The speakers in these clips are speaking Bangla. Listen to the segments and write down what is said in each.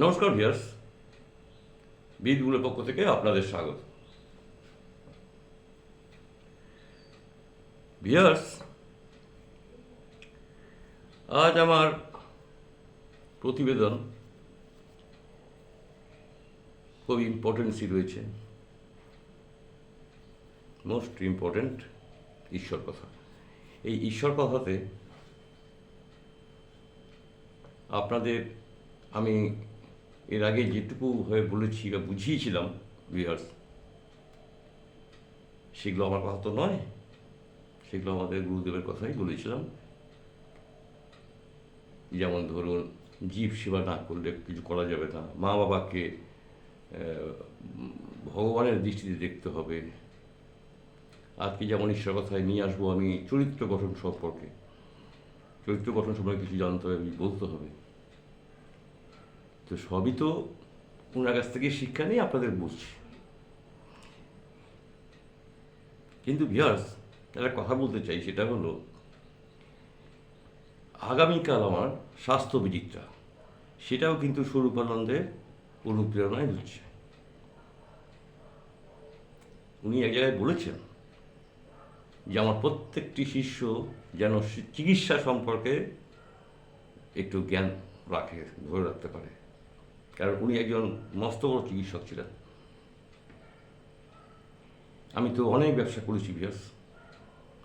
নমস্কার ভিউয়ার্স, বিদগুলোর পক্ষ থেকে আপনাদের স্বাগত। ভিউয়ার্স, আজ আমার প্রতিবেদন খুব ইম্পর্টেন্সি রয়েছে। মোস্ট ইম্পর্টেন্ট ঈশ্বর কথা। এই ঈশ্বর কথাতে আপনাদের আমি এর আগে যেটুকু হয়ে বলেছি বা বুঝিয়েছিলাম ভিউয়ার্স, সেগুলো আমার কথা তো নয়, সেগুলো আমাদের গুরুদেবের কথাই বলেছিলাম। যেমন ধরুন, জীব সেবা না করলে কিছু করা যাবে না, মা বাবাকে ভগবানের দৃষ্টিতে দেখতে হবে। আজকে যেমন ঈশ্বর কথায় নিয়ে আসবো আমি চরিত্র গঠন সম্পর্কে। চরিত্র গঠন সম্পর্কে কিছু জানতে হবে, বলতে হবে। তো সবই তো ওনার কাছ থেকে শিক্ষা নিয়ে আপনাদের বলছি। কিন্তু ভিউয়ার্স, একটা কথা বলতে চাই, সেটা হলো আগামীকাল আমার স্বাস্থ্য বিচিত্রা, সেটাও কিন্তু স্বরূপানন্দের অনুপ্রেরণায় হচ্ছে। উনি এক জায়গায় বলেছেন যে আমার প্রত্যেকটি শিষ্য যেন চিকিৎসা সম্পর্কে একটু জ্ঞান রাখে, ধরে রাখতে পারে। কারণ উনি একজন মস্ত বড় চিকিৎসক ছিলেন। আমি তো অনেক ব্যবসা করেছি ভিউয়ার্স,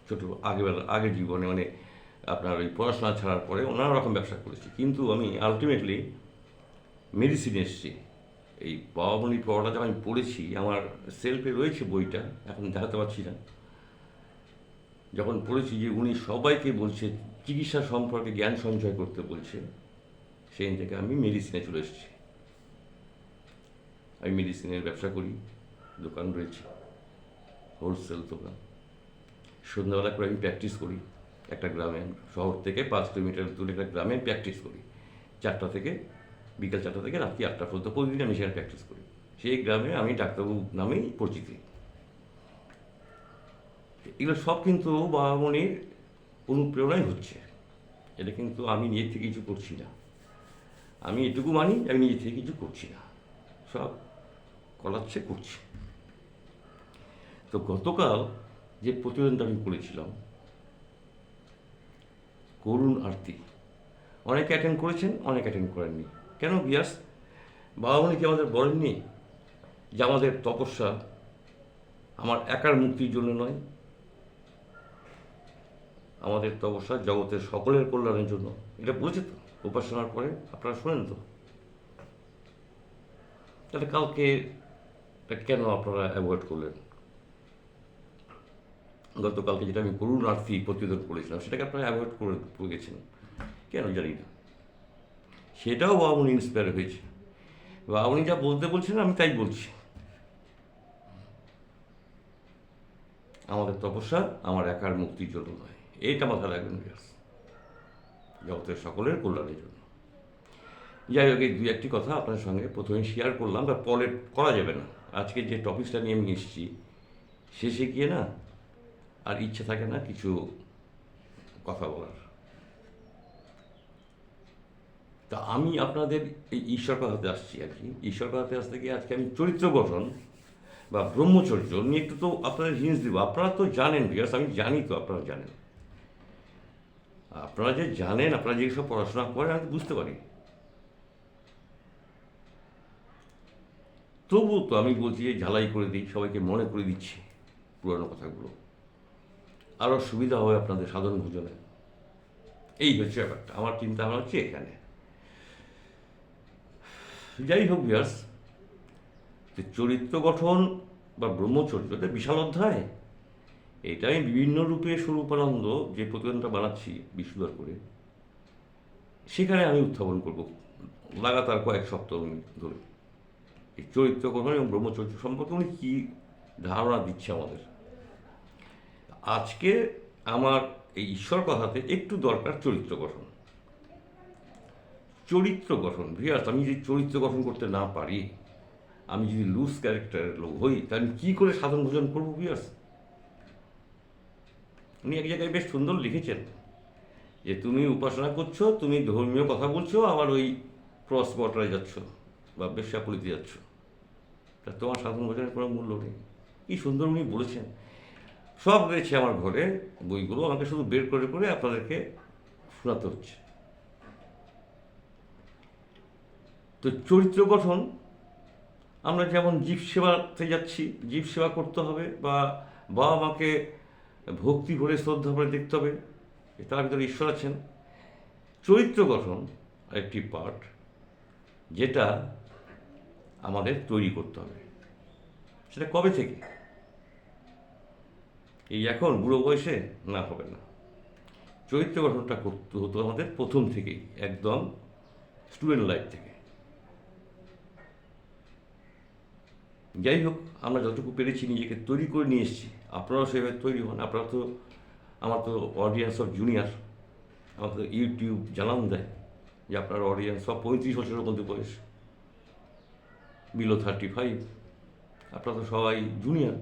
ছোটো আগের জীবনে, মানে আপনার ওই পড়াশোনা ছাড়ার পরে নানা রকম ব্যবসা করেছি। কিন্তু আমি আলটিমেটলি মেডিসিন এসেছি। এই বাবামণির পড়াটা যখন আমি পড়েছি, আমার সেলফে রয়েছে বইটা, এখন দেখাতে পারছি না। যখন পড়েছি যে উনি সবাইকে বলছে চিকিৎসা সম্পর্কে জ্ঞান সঞ্চয় করতে বলছে, সেই থেকে আমি মেডিসিনে চলে এসেছি। আমি মেডিসিনের ব্যবসা করি, দোকান রয়েছে, হোলসেল দোকান। সন্ধ্যাবেলা করে আমি প্র্যাকটিস করি একটা গ্রামে, শহর থেকে 5 কিলোমিটার দূরে একটা গ্রামে প্র্যাকটিস করি। বিকাল 4টা থেকে রাত্রি 8টা পর্যন্ত প্রতিদিন আমি সেখানে প্র্যাকটিস করি। সেই গ্রামে আমি ডাক্তারবাবু নামেই পরিচিতি। এগুলো সব কিন্তু বাবামণির অনুপ্রেরণাই হচ্ছে। এটা কিন্তু আমি নিজের থেকে কিছু করছি না। আমি এটুকু মানি, আমি নিজের থেকে কিছু করছি না, সব করাচ্ছে, করছি। তো গতকাল যে প্রতিবেদনটা আমি করেছিলাম, করুণ আরতি, অনেকে অ্যাটেন্ড করেছেন, অনেকে অ্যাটেন্ড করেননি। কেন বিয়াস? বাবামণি কি আমাদের বলেননি যে আমাদের তপস্যা আমার একার মুক্তির জন্য নয়, আমাদের তপস্যা জগতের সকলের কল্যাণের জন্য? এটা বলেছে তো উপাসনার পরে, আপনারা শোনেন তো। তাহলে কালকে কেন আপনারা অ্যাভয়েড করলেন? গতকালকে যেটা আমি করুণ আরতি প্রতিবেদন করেছিলাম, সেটাকে আপনারা অ্যাভয়েড করে গেছেন কেন জানি না। সেটাও বাবামণি ইন্সপায়ার হয়েছে। বাবামণি যা বলতে বলছেন আমি তাই বলছি। আমাদের তপস্যা আমার একার মুক্তির জন্য নয়, এইটা মাথায় রাখবেন বিয়াস, জগতের সকলের কল্যাণের জন্য। যাই হোক, এই 2-1টি কথা আপনার সঙ্গে প্রথমে শেয়ার করলাম, বা পরে করা যাবে না। আজকে যে টপিকসটা নিয়ে আমি এসেছি, শেষে গিয়ে না আর ইচ্ছে থাকে না কিছু কথা বলার। তা আমি আপনাদের এই ঈশ্বর কথাতে আসছি আর কি। ঈশ্বর কথাতে আসতে গিয়ে আজকে আমি চরিত্র গঠন বা ব্রহ্মচর্য নিয়ে একটু তো আপনাদের হিন্স দেবো। আপনারা তো জানেন, বিকজ আমি জানি তো আপনারা জানেন। আপনারা যে জানেন, আপনারা যে সব পড়াশোনা করেন, আমি বুঝতে পারি। তবু তো আমি বলছি যে ঝালাই করে দিই, সবাইকে মনে করে দিচ্ছি পুরানো কথাগুলো, আরও সুবিধা হবে আপনাদের সাধারণ ভোজনে। এই হচ্ছে ব্যাপারটা, আমার চিন্তা ভাবনা হচ্ছে এখানে। যাই হোক ভিউয়ার্স, যে চরিত্র গঠন বা ব্রহ্মচর্য, এটা বিশাল অধ্যায়। এটা আমি বিভিন্ন রূপে স্বরূপানন্দ যে প্রতিবেদনটা বানাচ্ছি বিশুদ্ধ করে, সেখানে আমি উত্থাপন করব লাগাতার কয়েক সপ্তাহ ধরে। এই চরিত্র গঠন এবং ব্রহ্মচর্য সম্পর্কে উনি কী ধারণা দিচ্ছে আমাদের। আজকে আমার এই ঈশ্বর কথাতে একটু দরকার চরিত্র গঠন। চরিত্র গঠন ভিউয়ার্স, আমি যদি চরিত্র গঠন করতে না পারি, আমি যদি লুজ ক্যারেক্টারের লোক হই, তাহলে কী করে সাধন ভোজন করবো ভিউয়ার্স? উনি এক জায়গায় বেশ সুন্দর লিখেছেন যে তুমি উপাসনা করছো, তুমি ধর্মীয় কথা বলছো, আবার ওই ক্রস বর্ডারে যাচ্ছ, বা বেশ্যাপুলিতে যাচ্ছ, তা তোমার সাধারণ ভোজনের কোনো মূল্য নেই। কি সুন্দর উনি বলেছেন। সব রয়েছে আমার ঘরে, বইগুলো আমাকে শুধু বের করে করে আপনাদেরকে শোনাতে হচ্ছে। তো চরিত্র গঠন, আমরা যেমন জীব সেবাতে যাচ্ছি, জীব সেবা করতে হবে, বা বাবা মাকে ভক্তি ভরে শ্রদ্ধা করে দেখতে হবে, তার ভিতরে ঈশ্বর আছেন। চরিত্র গঠন একটি পার্ট, যেটা আমাদের তৈরি করতে হবে। সেটা কবে থেকে? এই এখন বুড়ো বয়সে না, হবে না। চরিত্র গঠনটা করতে হতো আমাদের প্রথম থেকেই, একদম স্টুডেন্ট লাইফ থেকে। যাই হোক, আমরা যতটুকু পেরেছি নিজেকে তৈরি করে নিয়ে এসেছি। আপনারাও সেভাবে তৈরি হন। আপনারা তো, আমার তো অডিয়েন্স অফ জুনিয়র, আমার তো ইউটিউব জানান দেয় যে আপনার অডিয়েন্স সব 35 বছরের মধ্যে বয়স, বিলো 35। আপনারা তো সবাই জুনিয়র।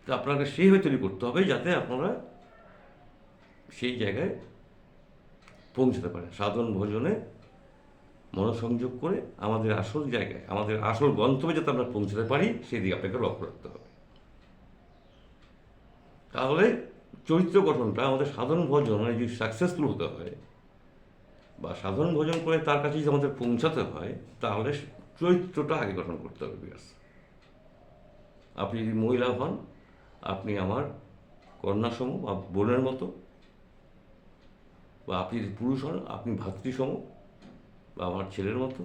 তো আপনাকে সেইভাবে তৈরি করতে হবে যাতে আপনারা সেই জায়গায় পৌঁছতে পারেন। সাধারণ ভোজনে মনোসংযোগ করে আমাদের আসল জায়গায়, আমাদের আসল গন্তব্যে যাতে আমরা পৌঁছতে পারি, সেদিকে আপনাকে লক্ষ্য রাখতে হবে। তাহলে চরিত্র গঠনটা আমাদের সাধারণ ভোজনে যদি সাকসেসফুল হতে হয়, বা সাধারণ ভোজন করে তার কাছে যদি আমাদের পৌঁছাতে হয়, তাহলে চরিত্রটা আগে গঠন করতে হবে। বিয়াস, আপনি যদি মহিলা হন, আপনি আমার কন্যাসম বা বোনের মতো, বা আপনি যদি পুরুষ হন, আপনি ভাতৃসম বা আমার ছেলের মতো।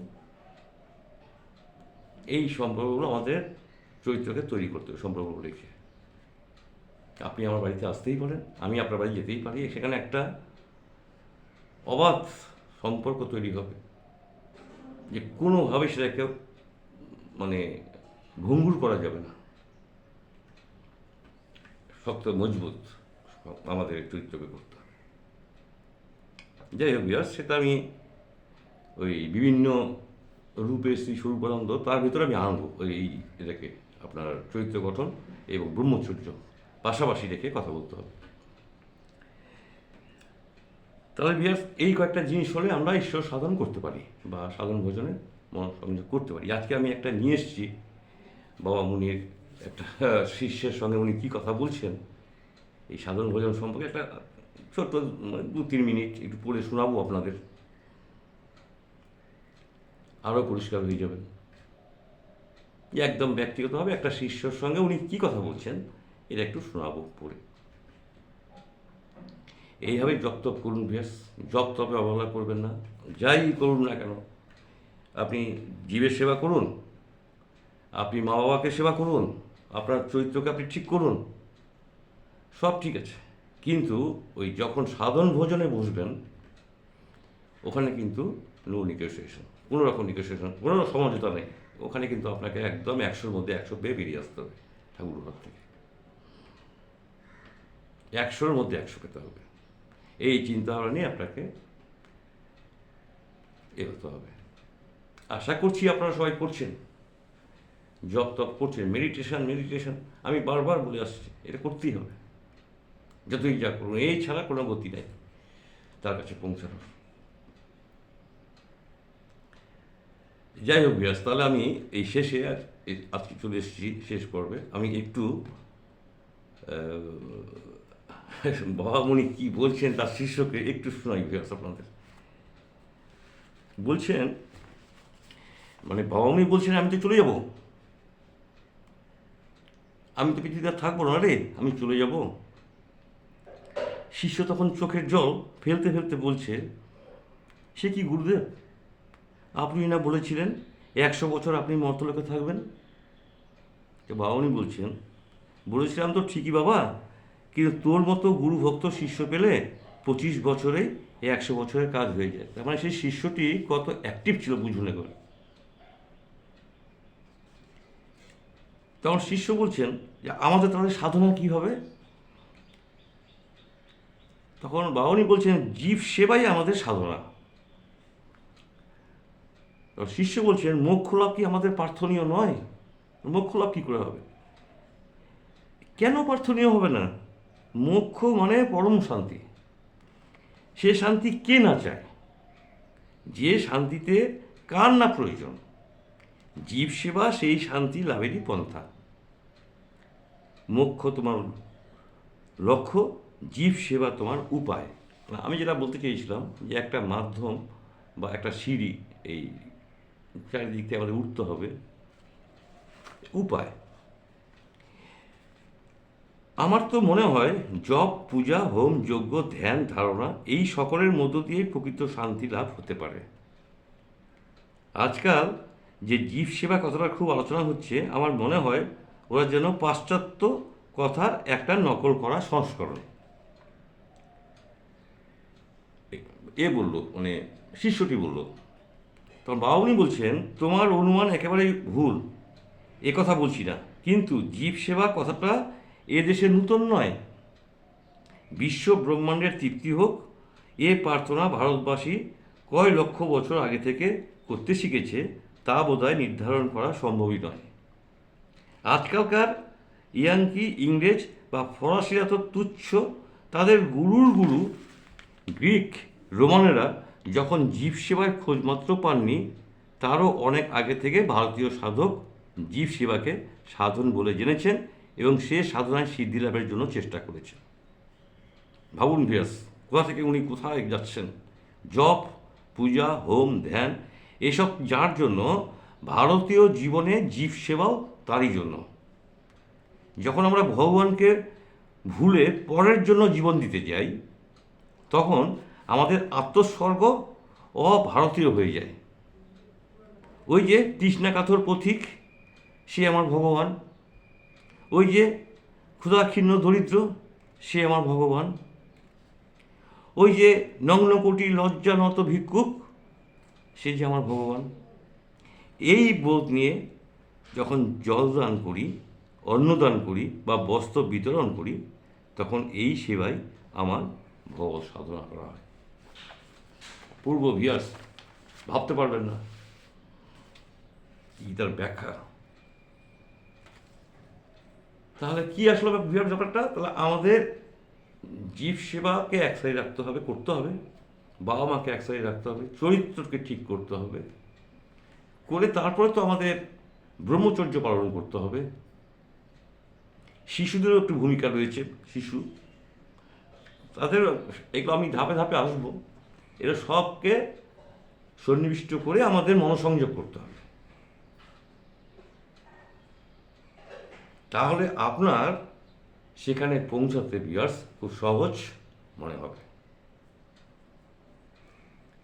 এই সম্পর্কগুলো আমাদের চরিত্রকে তৈরি করতে হবে। সম্পর্কগুলো রেখে আপনি আমার বাড়িতে আসতেই পারেন, আমি আপনার বাড়ি যেতেই পারি, সেখানে একটা অবাধ সম্পর্ক তৈরি হবে, যে কোনোভাবে সেটাকে মানে ভঙ্গুর করা যাবে না। শক্ত মজবুত আমাদের চরিত্রকে করতে হবে। যাই হোক বিয়াস, সেটা আমি ওই বিভিন্ন রূপে শ্রী স্বরূপানন্দ, তার ভিতরে আমি আনবো ওই এটাকে, আপনার চরিত্র গঠন এবং ব্রহ্মচর্য পাশাপাশি রেখে কথা বলতে হবে। তাহলে বিয়াস, এই কয়েকটা জিনিস হলে আমরা ঈশ্বর সাধন করতে পারি, বা সাধন ভোজনে মনোসংযোগ করতে পারি। আজকে আমি একটা নিয়ে এসেছি, বাবা মুনির একটা শিষ্যের সঙ্গে উনি কী কথা বলছেন এই সাধন ভোজন সম্পর্কে, একটা ছোট্ট 2-3 মিনিট একটু পড়ে শোনাবো আপনাদের, আরও পরিষ্কার হয়ে যাবেন যে একদম ব্যক্তিগতভাবে একটা শিষ্যর সঙ্গে উনি কী কথা বলছেন, এটা একটু শোনাবো পড়ে। এইভাবেই জপ তপ করুন ভেস, জপ তপে অবহেলা করবেন না। যাই করুন না কেন, আপনি জীবের সেবা করুন, আপনি মা বাবাকে সেবা করুন, আপনার চরিত্রকে আপনি ঠিক করুন, সব ঠিক আছে। কিন্তু ওই যখন সাধন ভোজনে বসবেন, ওখানে কিন্তু নো নিগোসিয়েশন, কোনো রকম নিগোসিয়েশন, কোনো সমঝোতা নেই। ওখানে কিন্তু আপনাকে একদম 100-র মধ্যে 100 পেয়ে বেরিয়ে আসতে হবে ঠাকুর ঘর থেকে। 100-র মধ্যে 100 পেতে হবে, এই চিন্তাভাবনা নিয়ে আপনাকে এগোতে হবে। আশা করছি আপনারা সবাই করছেন, জপ তপ করছেন, মেডিটেশন। আমি বারবার বলে আসছি, এটা করতেই হবে, যতই যা করুন। এই ছাড়া কোনো গতি নেই তার কাছে পৌঁছানোর। যাই হোক বিয়াস, তাহলে আমি এই শেষে আজকে চলে এসেছি শেষ পর্বে। আমি একটু বাবামণি কি বলছেন তার শিষ্যকে একটু শোনাই বিয়াস আপনাদের। বলছেন, মানে বাবামণি বলছেন, আমি তো চলে যাব, আমি তো পৃথিবীতে আর থাকবো না রে, আমি চলে যাব। শিষ্য তখন চোখের জল ফেলতে ফেলতে বলছে, সে কি গুরুদেব, আপনি না বলেছিলেন 100 বছর আপনি মর্তলোকে থাকবেন? বাবামণি বলছেন, বলেছিলাম তো ঠিকই বাবা, কিন্তু তোর মতো গুরু ভক্ত শিষ্য পেলে 25 বছরেই 100 বছরের কাজ হয়ে যায়। তার মানে সেই শিষ্যটি কত অ্যাক্টিভ ছিল বুঝুন একবার। তখন শিষ্য বলছেন যে আমাদের তাহলে সাধনা কী হবে? তখন বাবামণি বলছেন, জীব সেবাই আমাদের সাধনা। শিষ্য বলছেন, মোক্ষ লাভ কি আমাদের প্রার্থনীয় নয়? মোক্ষ লাভ কী করে হবে? কেন প্রার্থনীয় হবে না? মোক্ষ মানে পরম শান্তি। সে শান্তি কে না চায়? যে শান্তিতে কার না প্রয়োজন? জীব সেবা সেই শান্তি লাভেরই পন্থা। মোক্ষ তোমার লক্ষ্য, জীব সেবা তোমার উপায়। আমি যেটা বলতে চেয়েছিলাম যে একটা মাধ্যম বা একটা সিঁড়ি, এই চারিদিক থেকে আমাদের উঠতে হবে, উপায়। আমার তো মনে হয় জপ, পূজা, হোম, যজ্ঞ, ধ্যান, ধারণা এই সকলের মধ্য দিয়েই প্রকৃত শান্তি লাভ হতে পারে। আজকাল যে জীব সেবা কথাটা খুব আলোচনা হচ্ছে, আমার মনে হয় ওরা যেন পাশ্চাত্য কথার একটা নকল করা সংস্করণ। এ বলল, মানে শিষ্যটি বলল, তখন বাবামণি বলছেন, তোমার অনুমান একেবারেই ভুল, এ কথা বলছি না, কিন্তু জীব সেবা কথাটা এ দেশে নূতন নয়। বিশ্ব ব্রহ্মাণ্ডের তৃপ্তি হোক, এ প্রার্থনা ভারতবাসী কয় লক্ষ বছর আগে থেকে করতে শিখেছে তা বোধহয় নির্ধারণ করা সম্ভবই নয়। আজকালকার ইয়াঙ্কি, ইংরেজ বা ফরাসিরা তো তুচ্ছ, তাদের গুরুর গুরু গ্রিক রোমানেরা যখন জীব সেবায় খোঁজমাত্র পাননি, তারও অনেক আগে থেকে ভারতীয় সাধক জীব সেবাকে সাধন বলে জেনেছেন এবং সে সাধনায় সিদ্ধি লাভের জন্য চেষ্টা করেছেন। ভাবুন ভিয়াস, কোথা থেকে উনি কোথায় যাচ্ছেন। জপ, পূজা, হোম, ধ্যান এসব যার জন্য, ভারতীয় জীবনে জীব সেবাও তারই জন্য। যখন আমরা ভগবানকে ভুলে পরের জন্য জীবন দিতে যাই, তখন আমাদের আত্মস্বর্গ অভারতীয় হয়ে যায়। ওই যে তৃষ্ণাকাতর পথিক, সে আমার ভগবান। ওই যে ক্ষুধাক্ষীর্ণ দরিদ্র, সে আমার ভগবান। ওই যে নগ্নকোটি লজ্জানত ভিক্ষুক, সে যে আমার ভগবান। এই বোধ নিয়ে যখন জলদান করি, অন্নদান করি বা বস্ত্র বিতরণ করি, তখন এই সেবাই আমার ভগবত সাধনা করা হয়। পূর্ব ভিয়াস, ভাবতে পারবেন না কি তার ব্যাখ্যা। তাহলে কি আসলে ভিয়াস ব্যাপারটা? তাহলে আমাদের জীব সেবাকে এক সাইডে রাখতে হবে, করতে হবে, বাবা মাকে এক সাইডে রাখতে হবে, চরিত্রকে ঠিক করতে হবে, করে তারপরে তো আমাদের ব্রহ্মচর্য পালন করতে হবে। শিশুদেরও একটু ভূমিকা রয়েছে, শিশু, তাদের এগুলো আমি ধাপে ধাপে আসবো। এরা সবকে সন্নিবিষ্ট করে আমাদের মনোসংযোগ করতে হবে। তাহলে আপনার সেখানে পৌঁছাতে ভিউয়ার্স খুব সহজ মনে হবে।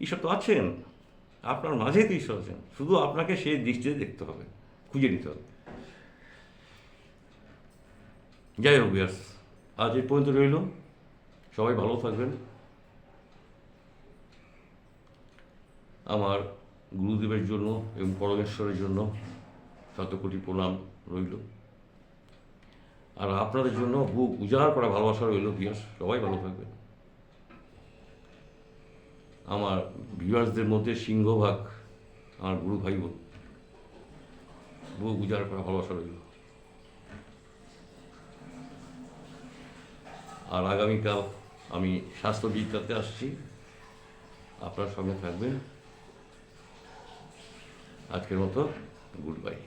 ঈশ্বর তো আছেন, আপনার মাঝেই তো ঈশ্বর আছেন, শুধু আপনাকে সেই দৃষ্টিতে দেখতে হবে, খুঁজে নিতে হবে। যাই হোক ভিউয়ার্স, আজ এই পর্যন্ত রইল। সবাই ভালো থাকবেন। আমার গুরুদেবের জন্য এবং পরমেশ্বরের জন্য শতকোটি প্রণাম রইল। আর আপনাদের জন্য বুক উজাড় করা ভালোবাসা রইল ভিউয়ার্স। সবাই ভালো থাকবেন। আমার ভিউয়ার্সদের মধ্যে সিংহভাগ আমার গুরু ভাই বোন, বুক উজাড় করা ভালোবাসা রইল। আর আগামীকাল আমি স্বাস্থ্যবিদ্যাতে আসছি, আপনার সঙ্গে থাকবেন। আজকের মতো গুড বাই।